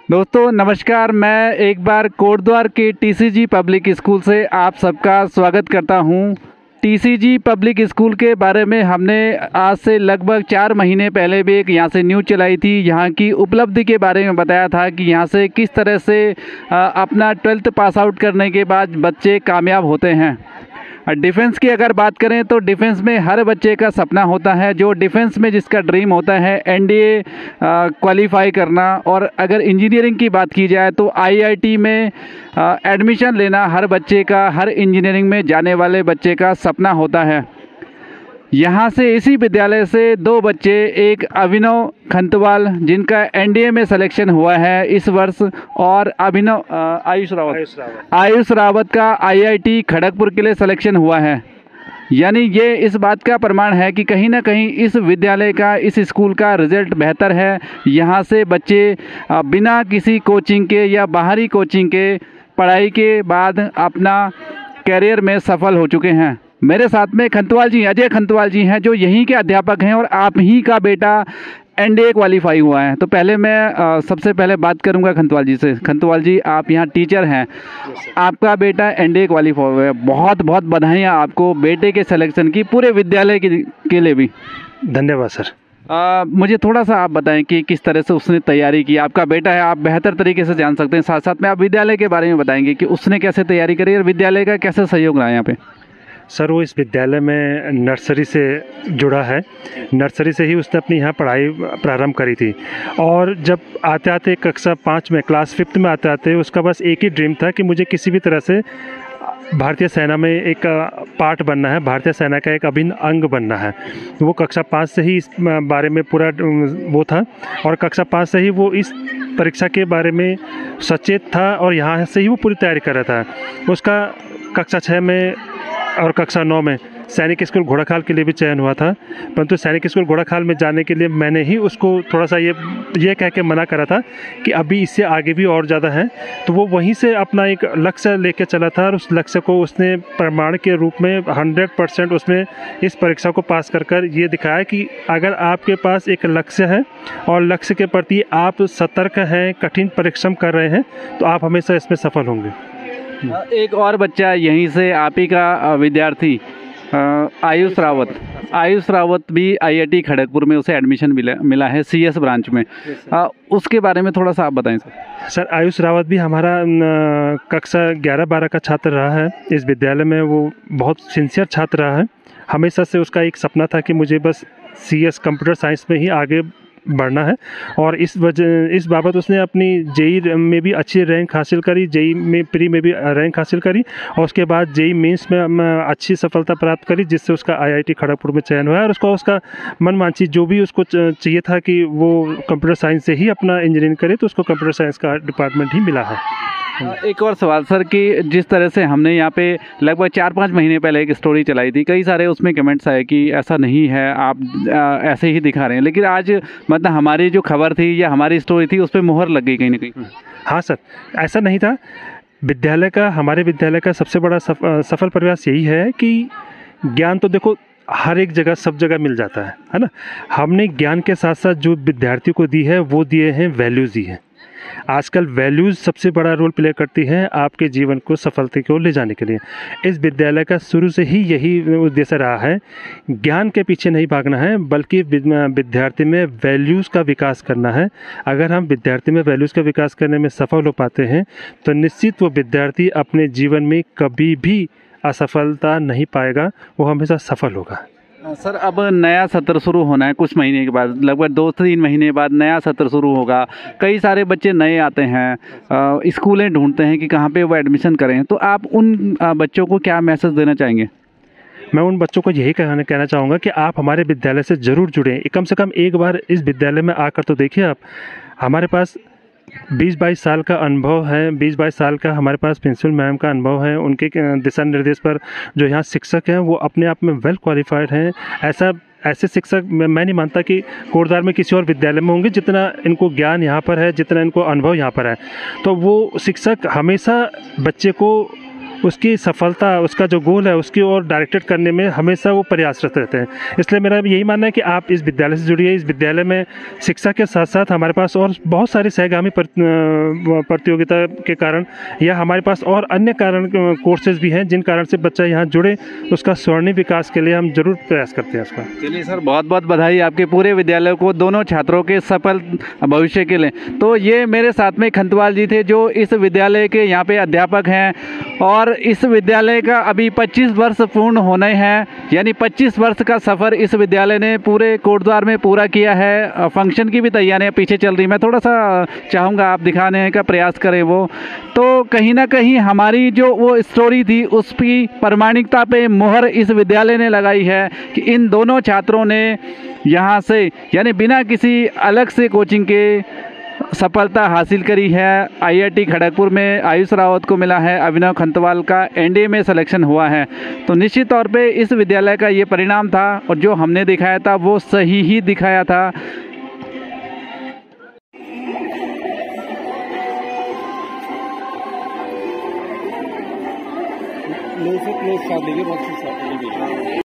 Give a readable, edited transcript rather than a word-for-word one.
दोस्तों नमस्कार। मैं एक बार कोटद्वार के टीसीजी पब्लिक स्कूल से आप सबका स्वागत करता हूं। टीसीजी पब्लिक स्कूल के बारे में हमने आज से लगभग 4 महीने पहले भी एक यहाँ से न्यूज़ चलाई थी। यहाँ की उपलब्धि के बारे में बताया था कि यहाँ से किस तरह से अपना 12th पास आउट करने के बाद बच्चे कामयाब होते हैं। डिफेंस की अगर बात करें तो डिफेंस में हर बच्चे का सपना होता है, जो डिफेंस में जिसका ड्रीम होता है एनडीए क्वालिफाई करना। और अगर इंजीनियरिंग की बात की जाए तो आईआईटी में एडमिशन लेना हर बच्चे का, हर इंजीनियरिंग में जाने वाले बच्चे का सपना होता है। यहाँ से इसी विद्यालय से 2 बच्चे, एक अभिनव खंतवाल जिनका एनडीए में सिलेक्शन हुआ है इस वर्ष, और अभिनव आयुष रावत का आईआईटी खड़गपुर के लिए सिलेक्शन हुआ है। यानी ये इस बात का प्रमाण है कि कहीं ना कहीं इस विद्यालय का, इस स्कूल का रिजल्ट बेहतर है। यहाँ से बच्चे बिना किसी कोचिंग के या बाहरी कोचिंग के पढ़ाई के बाद अपना कैरियर में सफल हो चुके हैं। मेरे साथ में खंतवाल जी, अजय खंतवाल जी हैं, जो यहीं के अध्यापक हैं और आप ही का बेटा एनडीए क्वालिफाई हुआ है। तो पहले मैं सबसे पहले बात करूंगा खंतवाल जी से। खंतवाल जी, आप यहाँ टीचर हैं, आपका बेटा एनडीए क्वालिफाई हुआ है। बहुत बहुत बधाइयाँ आपको बेटे के सिलेक्शन की, पूरे विद्यालय के लिए भी धन्यवाद सर। मुझे थोड़ा सा आप बताएं कि किस तरह से उसने तैयारी की। आपका बेटा है, आप बेहतर तरीके से जान सकते हैं। साथ साथ में आप विद्यालय के बारे में बताएंगे कि उसने कैसे तैयारी करी और विद्यालय का कैसे सहयोग रहा यहाँ पे। सर, वो इस विद्यालय में नर्सरी से जुड़ा है। नर्सरी से ही उसने अपनी यहाँ पढ़ाई प्रारंभ करी थी, और जब आते आते कक्षा 5 में, क्लास 5th में आते आते उसका बस एक ही ड्रीम था कि मुझे किसी भी तरह से भारतीय सेना में एक पार्ट बनना है, भारतीय सेना का एक अभिन्न अंग बनना है। वो कक्षा 5 से ही इस बारे में पूरा वो था, और कक्षा 5 से ही वो इस परीक्षा के बारे में सचेत था, और यहाँ से ही वो पूरी तैयारी कर रहा था। उसका कक्षा 6 में और कक्षा 9 में सैनिक स्कूल घोड़ाखाल के लिए भी चयन हुआ था, परंतु सैनिक स्कूल घोड़ाखाल में जाने के लिए मैंने ही उसको थोड़ा सा ये कह के मना करा था कि अभी इससे आगे भी और ज़्यादा है। तो वो वहीं से अपना एक लक्ष्य लेके चला था, और उस लक्ष्य को उसने प्रमाण के रूप में 100% उसमें इस परीक्षा को पास कर ये दिखाया कि अगर आपके पास एक लक्ष्य है और लक्ष्य के प्रति आप सतर्क हैं, कठिन परिश्रम कर रहे हैं, तो आप हमेशा इसमें सफल होंगे। एक और बच्चा यहीं से आप ही का विद्यार्थी आयुष रावत भी आईआईटी खड़गपुर में उसे एडमिशन मिला है सीएस ब्रांच में। उसके बारे में थोड़ा सा आप बताएं सर। सर, आयुष रावत भी हमारा कक्षा 11-12 का छात्र रहा है इस विद्यालय में। वो बहुत सिंसियर छात्र रहा है। हमेशा से उसका एक सपना था कि मुझे बस सीएस कंप्यूटर साइंस में ही आगे बढ़ना है, और इस बाबत उसने अपनी जेई में भी अच्छी रैंक हासिल करी, जेई में प्री में भी रैंक हासिल करी, और उसके बाद जेई मेंस में अच्छी सफलता प्राप्त करी, जिससे उसका आईआईटी खड़गपुर में चयन हुआ है। और उसका मनमांची जो भी उसको चाहिए था कि वो कंप्यूटर साइंस से ही अपना इंजीनियरिंग करे, तो उसको कंप्यूटर साइंस का डिपार्टमेंट ही मिला है। एक और सवाल सर कि जिस तरह से हमने यहाँ पे लगभग 4-5 महीने पहले एक स्टोरी चलाई थी, कई सारे उसमें कमेंट्स आए कि ऐसा नहीं है, आप ऐसे ही दिखा रहे हैं, लेकिन आज मतलब हमारी जो खबर थी या हमारी स्टोरी थी उस पर मोहर लग गई कहीं ना कहीं। हाँ सर, ऐसा नहीं था। हमारे विद्यालय का सबसे बड़ा सफल प्रयास यही है कि ज्ञान तो देखो हर एक जगह, सब जगह मिल जाता है ना। हमने ज्ञान के साथ साथ जो विद्यार्थियों को दी है वो दिए हैं वैल्यूज़ दी है। आजकल वैल्यूज़ सबसे बड़ा रोल प्ले करती हैं आपके जीवन को सफलता की ओर ले जाने के लिए। इस विद्यालय का शुरू से ही यही उद्देश्य रहा है, ज्ञान के पीछे नहीं भागना है, बल्कि विद्यार्थी में वैल्यूज़ का विकास करना है। अगर हम विद्यार्थी में वैल्यूज़ का विकास करने में सफल हो पाते हैं तो निश्चित वो विद्यार्थी अपने जीवन में कभी भी असफलता नहीं पाएगा, वो हमेशा सफल होगा। सर, अब नया सत्र शुरू होना है कुछ महीने के बाद, लगभग 2-3 महीने बाद नया सत्र शुरू होगा। कई सारे बच्चे नए आते हैं, स्कूलें ढूंढते हैं कि कहाँ पे वो एडमिशन करें, तो आप उन बच्चों को क्या मैसेज देना चाहेंगे? मैं उन बच्चों को यही कहना चाहूँगा कि आप हमारे विद्यालय से ज़रूर जुड़ें। कम से कम एक बार इस विद्यालय में आकर तो देखिए आप। हमारे पास 20-22 साल का अनुभव है, 20-22 साल का हमारे पास प्रिंसिपल मैम का अनुभव है। उनके दिशा निर्देश पर जो यहाँ शिक्षक हैं वो अपने आप में वेल क्वालिफाइड हैं। ऐसे शिक्षक मैं नहीं मानता कि कोटद्वार में किसी और विद्यालय में होंगे जितना इनको ज्ञान यहाँ पर है, जितना इनको अनुभव यहाँ पर है। तो वो शिक्षक हमेशा बच्चे को उसकी सफलता, उसका जो गोल है उसकी ओर डायरेक्टेड करने में हमेशा वो प्रयासरत रहते हैं। इसलिए मेरा यही मानना है कि आप इस विद्यालय से जुड़िए। इस विद्यालय में शिक्षा के साथ साथ हमारे पास और बहुत सारी सहगामी प्रतियोगिता के कारण या हमारे पास और अन्य कारण कोर्सेज भी हैं जिन कारण से बच्चा यहाँ जुड़े, उसका स्वर्णिम विकास के लिए हम जरूर प्रयास करते हैं उसका। चलिए सर, बहुत बहुत बधाई आपके पूरे विद्यालय को, दोनों छात्रों के सफल भविष्य के लिए। तो ये मेरे साथ में खंतवाल जी थे जो इस विद्यालय के यहाँ पे अध्यापक हैं और इस विद्यालय का अभी 25 वर्ष पूर्ण होने हैं, यानी 25 वर्ष का सफ़र इस विद्यालय ने पूरे कोटद्वार में पूरा किया है। फंक्शन की भी तैयारियां पीछे चल रही, मैं थोड़ा सा चाहूँगा आप दिखाने का प्रयास करें वो। तो कहीं ना कहीं हमारी जो वो स्टोरी थी उसकी प्रामाणिकता पे मोहर इस विद्यालय ने लगाई है कि इन दोनों छात्रों ने यहाँ से यानी बिना किसी अलग से कोचिंग के सफलता हासिल करी है। आईआईटी खड़गपुर में आयुष रावत को मिला है, अभिनव खंतवाल का एनडीए में सिलेक्शन हुआ है। तो निश्चित तौर पे इस विद्यालय का ये परिणाम था और जो हमने दिखाया था वो सही ही दिखाया था। क्लोज शॉट लीजिए, बहुत सी शॉट लीजिए।